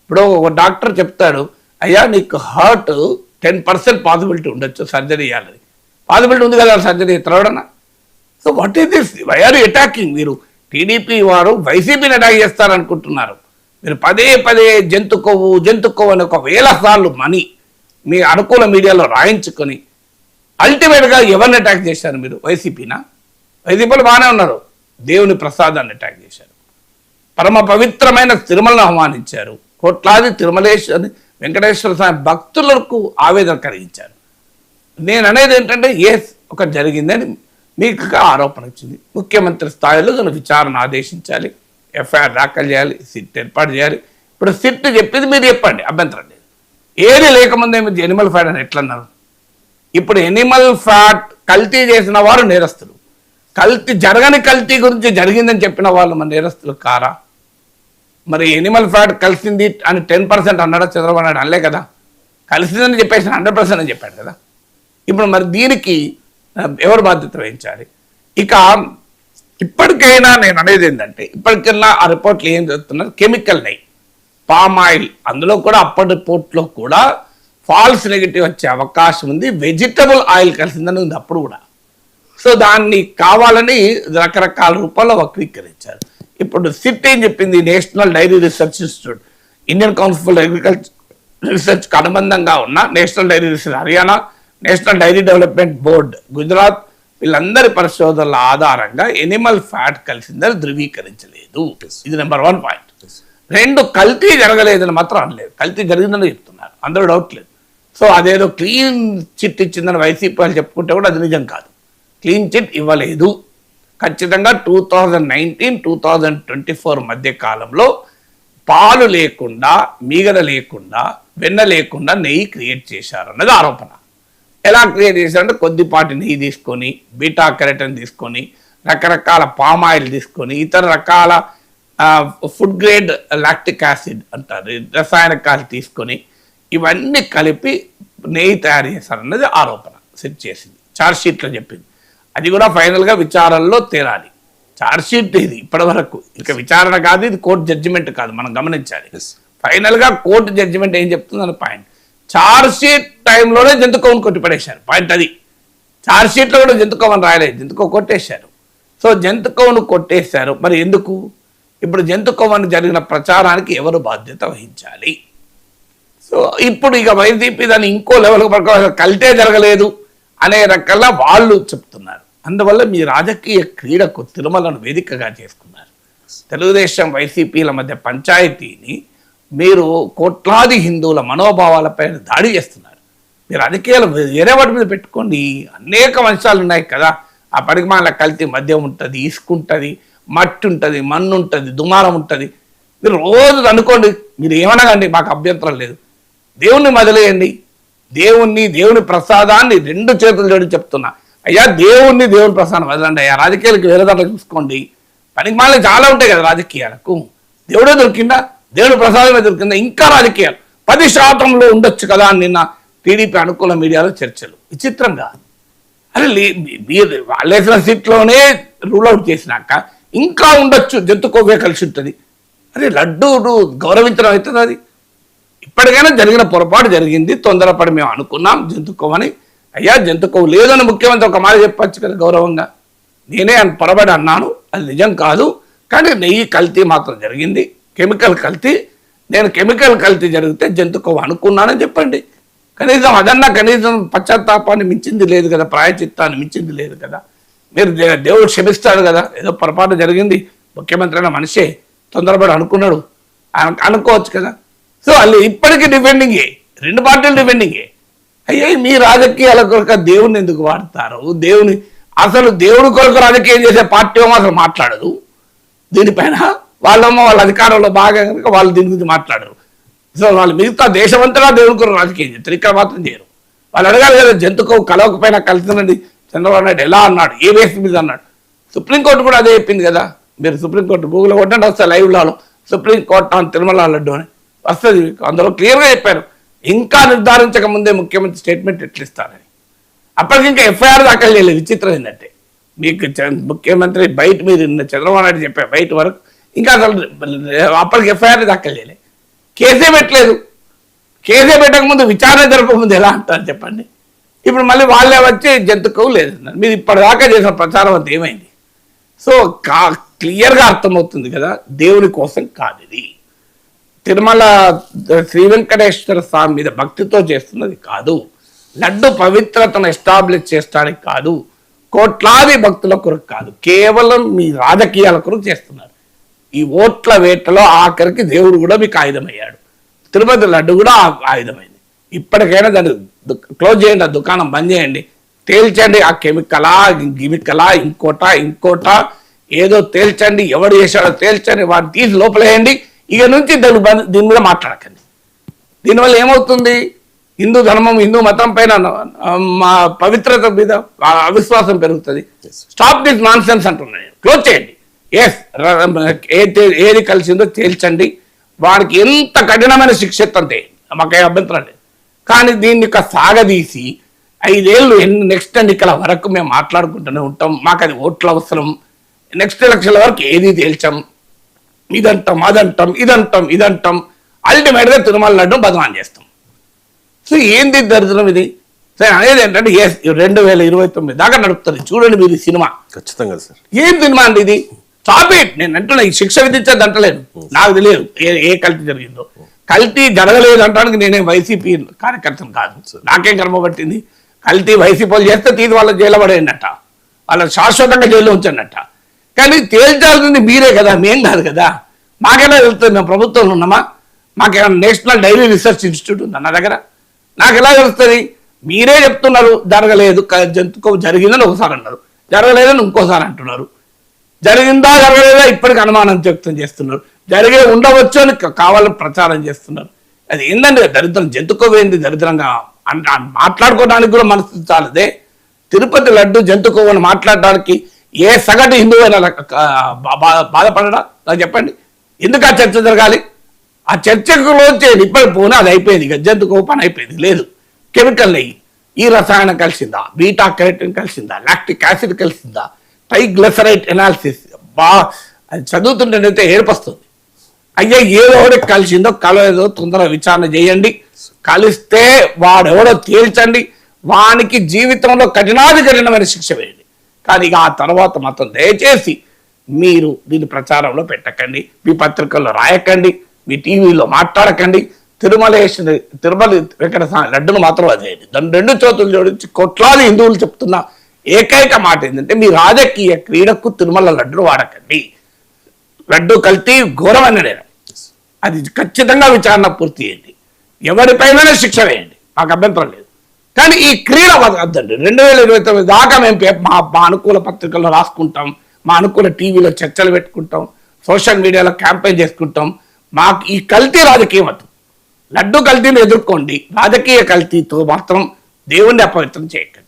ఇప్పుడు ఒక డాక్టర్ చెప్తాడు, అయ్యా నీకు హార్ట్ 10% పాసిబిలిటీ ఉండొచ్చు సర్జరీ చేయాలని. పాసిబిలిటీ ఉంది కదా సర్జరీ ఎత్తడన్నా. So what is this? Why are attacking? మీరు టీడీపీ వారు వైసీపీని అటాక్ చేస్తారనుకుంటున్నారు. మీరు పదే పదే జంతు కొవ్వు అని ఒక వేల సార్లు మనీ మీ అనుకూల మీడియాలో రాయించుకొని అల్టిమేట్గా ఎవరిని అటాక్ చేశారు మీరు? వైసీపీనా? వైసీపీలు బాగానే ఉన్నారు. దేవుని ప్రసాదాన్ని అటాక్ చేశారు. పరమ పవిత్రమైన తిరుమలను అవమానించారు. కోట్లాది తిరుమలేశ్వరి వెంకటేశ్వర స్వామి భక్తులకు ఆవేదన కలిగించారు. నేను అనేది ఏంటంటే ఒక జరిగిందని మీకు ఆరోపణ వచ్చింది. ముఖ్యమంత్రి స్థాయిలో దాని విచారణ ఆదేశించాలి, ఎఫ్ఐఆర్ దాఖలు చేయాలి, సిట్ ఏర్పాటు చేయాలి. ఇప్పుడు సిట్ చెప్పింది మీరు చెప్పండి, అభ్యంతరం లేదు. ఏది లేకముందే మీరు ఎనిమల్ ఫ్యాట్ అని ఎట్లన్నారు? ఇప్పుడు ఎనిమల్ ఫ్యాట్ కల్తీ చేసిన వారు నేరస్తులు. జరగని కల్తీ గురించి జరిగిందని చెప్పిన వాళ్ళు మన నేరస్తులు కారా? మరి ఎనిమల్ ఫ్యాట్ కలిసింది అని 10% అన్నాడా చంద్రబాబు నాయుడు? అనలే కదా. కలిసిందని చెప్పేసి 100% అని చెప్పాడు కదా. ఇప్పుడు మరి దీనికి ఎవరు బాధ్యత వహించాలి? ఇక ఇప్పటికైనా నేను అనేది ఏంటంటే, ఇప్పటికైనా ఆ రిపోర్ట్లు ఏం చెప్తున్నారు? కెమికల్ నెయ్యి, పామ్ ఆయిల్, అందులో కూడా అప్పటి రిపోర్ట్లో కూడా ఫాల్స్ నెగిటివ్ వచ్చే అవకాశం ఉంది. వెజిటబుల్ ఆయిల్ కలిసిందని ఉంది అప్పుడు కూడా. సో దాన్ని కావాలని రకరకాల రూపాల్లో వక్రీకరించారు. ఇప్పుడు సిట్ ఏం చెప్పింది? National dairy research institute, Indian council for agriculture రీసెర్చ్కి అనుబంధంగా ఉన్న national dairy research Haryana, national dairy development board Gujarat, వీళ్ళందరి పరిశోధనల ఆధారంగా ఎనిమల్ ఫ్యాట్ కలిసిందని ధృవీకరించలేదు. ఇది నెంబర్ 1 పాయింట్. 2, కల్తీ జరగలేదని మాత్రం అనలేదు. కల్తీ జరిగిందని చెప్తున్నారు, అందరూ డౌట్ లేదు. సో అదేదో క్లీన్ చిట్ ఇచ్చిందని వైసీపీ వాళ్ళు చెప్పుకుంటే కూడా అది నిజం కాదు. క్లీన్ చిట్ ఇవ్వలేదు. ఖచ్చితంగా 2019-2024 మధ్య కాలంలో పాలు లేకుండా, మీగడ లేకుండా, వెన్న లేకుండా నెయ్యి క్రియేట్ చేశారు అన్నది ఆరోపణ. ఎలా క్రియేట్ చేశారంటే కొద్దిపాటి నెయ్యి తీసుకొని, బీటా కెరటిన్ తీసుకొని, రకరకాల పామ్ ఆయిల్ తీసుకొని, ఇతర రకాల ఫుడ్ గ్రేడ్ లాక్టిక్ యాసిడ్ అంటారు రసాయనికాలు తీసుకొని ఇవన్నీ కలిపి నెయ్యి తయారు చేశారన్నది ఆరోపణ సెట్ చేసింది, ఛార్జ్షీట్లో చెప్పింది. అది కూడా ఫైనల్గా విచారణలో తేలాలి. ఛార్జ్షీట్ ఇది ఇప్పటి వరకు, ఇంకా విచారణ కాదు, ఇది కోర్టు జడ్జిమెంట్ కాదు, మనం గమనించాలి. ఫైనల్గా కోర్టు జడ్జిమెంట్ ఏం చెప్తుందని పాయింట్. ఛార్జ్షీట్ టైంలోనే జంతుకోవని కొట్టిపడేశారు, పాయింట్ అది. ఛార్జ్షీట్లో కూడా జంతుకోవని రాయలేదు, జంతుకో కొట్టేశారు. సో జంతుకోవను కొట్టేశారు. మరి ఎందుకు? ఇప్పుడు జంతుకోవని జరిగిన ప్రచారానికి ఎవరు బాధ్యత వహించాలి? సో ఇప్పుడు ఇక వైసీపీ దాన్ని ఇంకో లెవెల్కి పడుకోవాలి, కల్తే జరగలేదు అనే రకంగా వాళ్ళు చెప్తున్నారు. అందువల్ల మీ రాజకీయ క్రీడకు తిరుమలను వేదికగా చేసుకున్నారు. తెలుగుదేశం వైసీపీల మధ్య పంచాయతీని మీరు కోట్లాది హిందువుల మనోభావాలపై దాడి చేస్తున్నారు. మీరు రాజకీయాలు వేరే వాటి మీద పెట్టుకోండి, అనేక అంశాలు ఉన్నాయి కదా. ఆ పరిమాణాల కల్తీ మద్యం ఉంటుంది, ఇసుక ఉంటుంది, మట్టి ఉంటుంది, మన్ను ఉంటుంది, దుమారం ఉంటుంది. మీరు రోజు అనుకోండి, మీరు ఏమనగండి, మాకు అభ్యంతరం లేదు. దేవుణ్ణి మొదలేయండి, దేవుని ప్రసాదాన్ని 2 చేతులు జోడి చెప్తున్నా. అయ్యా దేవుని ప్రసాదం వదలండి అయ్యా, రాజకీయాలకు వేరే దాంట్లో చూసుకోండి. పనికి మాలే చాలా ఉంటాయి కదా రాజకీయాలకు. దేవుడే దొరికిందా? దేవుని ప్రసాదమే దొరికిందా? ఇంకా రాజకీయాలు 10% ఉండొచ్చు కదా అని నిన్న టీడీపీ అనుకూల మీడియాలో చర్చలు. విచిత్రంగా అరే వాళ్ళేసిన సీట్లోనే రూల్ అవుట్ చేసినాక ఇంకా ఉండొచ్చు, జంతుకోవే కలిసి ఉంటుంది. అరే లడ్డు గౌరవించడం అవుతుంది అది. ఇప్పటికైనా జరిగిన పొరపాటు జరిగింది, తొందరపడి మేము అనుకున్నాం జంతుకోవని. అయ్యా జంతుకోవు లేదని ముఖ్యమంత్రి ఒక మాట చెప్పచ్చు కదా గౌరవంగా. నేనే పొరపాటు అన్నాను, అది నిజం కాదు, కానీ నెయ్యి కల్తీ మాత్రం జరిగింది, కెమికల్ కల్తీ. నేను కెమికల్ కల్తీ జరిగితే జంతుకోవ అనుకున్నానని చెప్పండి. కనీసం అదన్నా, కనీసం పశ్చాత్తాపాన్ని మించింది లేదు కదా, ప్రాయచిత్తాన్ని మించింది లేదు కదా. మీరు దేవుడు క్షమిస్తాడు కదా, ఏదో పొరపాటు జరిగింది, ముఖ్యమంత్రి అయిన మనిషే తొందరపడి అనుకున్నాడు అనుకోవచ్చు కదా. సో వాళ్ళు ఇప్పటికీ డిఫెండింగే, 2 పార్టీలు డిఫెండింగే. అయ్యే మీ రాజకీయాల కొరకు దేవుడిని ఎందుకు వాడతారు? అసలు దేవుడి కొరకు రాజకీయం చేసే పార్టీ ఏమో అసలు మాట్లాడదు దీనిపైన. వాళ్ళేమో వాళ్ళ అధికారంలో బాగా కనుక వాళ్ళు దీని గురించి మాట్లాడరు. సో వాళ్ళు మిగతా దేశమంతటా దేవుడి కొరకు రాజకీయం చేస్తారు, ఇక్కడ మాత్రం చేయరు. వాళ్ళు అడగాలి కదా, జంతుకో కలవకపోయినా కలిసినండి చంద్రబాబు నాయుడు ఎలా అన్నాడు, ఏ బేస్ మీద అన్నాడు. సుప్రీంకోర్టు కూడా అదే చెప్పింది కదా. మీరు సుప్రీంకోర్టు గూగుల్ కొట్టండి, వస్తుంది లైవ్లలో సుప్రీంకోర్టు ఆన్ తిరుమల లడ్డు అని వస్తుంది. అందులో క్లియర్గా చెప్పారు, ఇంకా నిర్ధారించక ముందే ముఖ్యమంత్రి స్టేట్మెంట్ ఎట్లా ఇస్తారని. అప్పటికి ఇంకా ఎఫ్ఐఆర్ దాఖలు చేయలేదు. విచిత్రం ఏంటంటే మీకు ముఖ్యమంత్రి మీరు చంద్రబాబు నాయుడు చెప్పారు బయట వరకు, ఇంకా అసలు అప్పటికి ఎఫ్ఐఆర్ దాఖలు చేయలేదు. కేసే పెట్టలేదు. కేసే పెట్టకముందు విచారణ జరపకముందు ఎలా అంటారు చెప్పండి? ఇప్పుడు మళ్ళీ వాళ్ళే వచ్చి జంతుకవు లేదు. మీరు ఇప్పటిదాకా చేసిన ప్రచారం అంతా ఏమైంది? సో క్లియర్గా అర్థమవుతుంది కదా, దేవుని కోసం కాదు ఇది. తిరుమల శ్రీ వెంకటేశ్వర స్వామి మీద భక్తితో చేస్తున్నది కాదు. లడ్డు పవిత్రతను ఎస్టాబ్లిష్ చేయడానికి కాదు, కోట్లాది భక్తుల కొరకు కాదు, కేవలం మీ రాజకీయాల కొరకు చేస్తున్నారు. ఈ ఓట్ల వేటలో ఆఖరికి దేవుడు కూడా మీకు ఆయుధమయ్యాడు. తిరుపతి లడ్డు కూడా ఆయుధమైంది. ఇప్పటికైనా దాన్ని క్లోజ్ చేయండి, ఆ దుకాణం బంద్ చేయండి, తేల్చండి. ఆ కెమికలా గిమికలా ఇంకోట ఏదో తేల్చండి, ఎవడు చేశాడో తేల్చండి, వాడిని తీసి లోపలేయండి. ఇక నుంచి దీని మీద మాట్లాడకండి. దీనివల్ల ఏమవుతుంది? హిందూ ధర్మం, హిందూ మతం పైన మా పవిత్రత మీద అవిశ్వాసం పెరుగుతుంది. స్టాప్ దిస్ నాన్ సెన్స్ అంటున్నాను. క్లోజ్ చేయండి. ఎస్, ఏది కలిసిందో తేల్చండి, వాడికి ఎంత కఠినమైన శిక్ష అంతే, మాకే అభ్యంతరం లేదు. కానీ దీన్ని సాగదీసి 5 ఏళ్ళు నెక్స్ట్ ఎన్నికల వరకు మేము మాట్లాడుకుంటూనే ఉంటాం, మాకు అది ఓట్లు అవసరం, నెక్స్ట్ ఎలక్షన్ల వరకు ఏది తేల్చాం, ఇదంటాం, అల్టిమేట్గా తిరుమల లడ్డు బదనాం చేస్తాం. సో ఏంది దరిద్రం ఇది? సరే అనేది ఏంటంటే 2029 దాకా నడుపుతుంది. చూడండి మీరు సినిమా. ఖచ్చితంగా సార్. ఏం సినిమా అండి ఇది? Stop it. నేను అంటున్నా, ఈ శిక్ష విధించేది అంటలేదు, నాకు తెలియదు ఏ కల్తీ జరిగిందో. కల్తీ జరగలేదు అంటానికి నేనే వైసీపీ కార్యకర్తను కాదు, నాకేం కర్మ పట్టింది? కల్తీ వైసీపీలు చేస్తే తీసి వాళ్ళ జైలు పడేయండట, వాళ్ళ శాశ్వతంగా జైల్లో ఉంచండట. కానీ తేల్చాల్సింది మీరే కదా, మేం కాదు కదా. మాకెలా తెలుస్తుంది? మేము ప్రభుత్వంలో ఉన్నామా? మాకేమైనా నేషనల్ డైరీ రీసెర్చ్ ఇన్స్టిట్యూట్ ఉందా నా దగ్గర? నాకు ఎలా తెలుస్తుంది? మీరే చెప్తున్నారు జరగలేదు, జంతుకో జరిగిందని ఒకసారి అన్నారు, జరగలేదని ఇంకోసారి అంటున్నారు. జరిగిందా జరగలేదా ఇప్పటికి అనుమానం వ్యక్తం చేస్తున్నారు, జరిగే ఉండవచ్చు అని కావాలని ప్రచారం చేస్తున్నారు. అది ఏంటంటే దరిద్రం. జంతుకోవేంది దరిద్రంగా మాట్లాడుకోవడానికి కూడా మనసు చాలదే. తిరుపతి లడ్డు జంతుకోవని మాట్లాడడానికి ఏ సగటు హిందువు అయినా బాధపడడా? నాకు చెప్పండి, ఎందుకు ఆ చర్చ జరగాలి? ఆ చర్చకులోంచి ఇప్పటి పోనీ అది అయిపోయింది, జంతుకో పని అయిపోయింది. లేదు, కెమికల్ నెయ్యి, ఈ రసాయనం కలిసిందా, బీటా కెరటిన్ కలిసిందా, లాక్టిక్ యాసిడ్ కలిసిందా, ట్రైగ్లిసరైడ్ ఎనాలిసిస్, అది చదువుతుంటేనైతే ఏర్పస్తుంది. అయ్యా ఏదో ఒకటి కలిసిందో కలదో తొందరగా విచారణ చేయండి, కలిస్తే వాడెవడో తేల్చండి, వానికి జీవితంలో కఠినమైన శిక్ష వేయండి. కానీ ఇక ఆ తర్వాత మాత్రం దయచేసి మీరు దీన్ని ప్రచారంలో పెట్టకండి, మీ పత్రికల్లో రాయకండి, మీ టీవీలో మాట్లాడకండి. తిరుమల వెంకట లడ్డును మాత్రం అదేయండి. దాన్ని 2 చేతులు జోడించి కోట్లాది హిందువులు చెప్తున్న ఏకైక మాట ఏంటంటే, మీ రాజకీయ క్రీడకు తిరుమల లడ్డును వాడకండి. లడ్డు కల్తీ ఘోరమైన నేరం, అది ఖచ్చితంగా విచారణ పూర్తి చేయండి, ఎవరిపైన శిక్ష వేయండి, మాకు అభ్యంతరం లేదు. కానీ ఈ క్రీడ వద్దండి. 2029 దాకా మేము మా అనుకూల పత్రికల్లో రాసుకుంటాం, మా అనుకూల టీవీలో చర్చలు పెట్టుకుంటాం, సోషల్ మీడియాలో క్యాంపెయిన్ చేసుకుంటాం. మాకు ఈ కల్తీ రాజకీయం వద్దు. లడ్డు కల్తీని ఎదుర్కోండి, రాజకీయ కల్తీతో మాత్రం దేవుణ్ణి అపవిత్రం చేయకండి.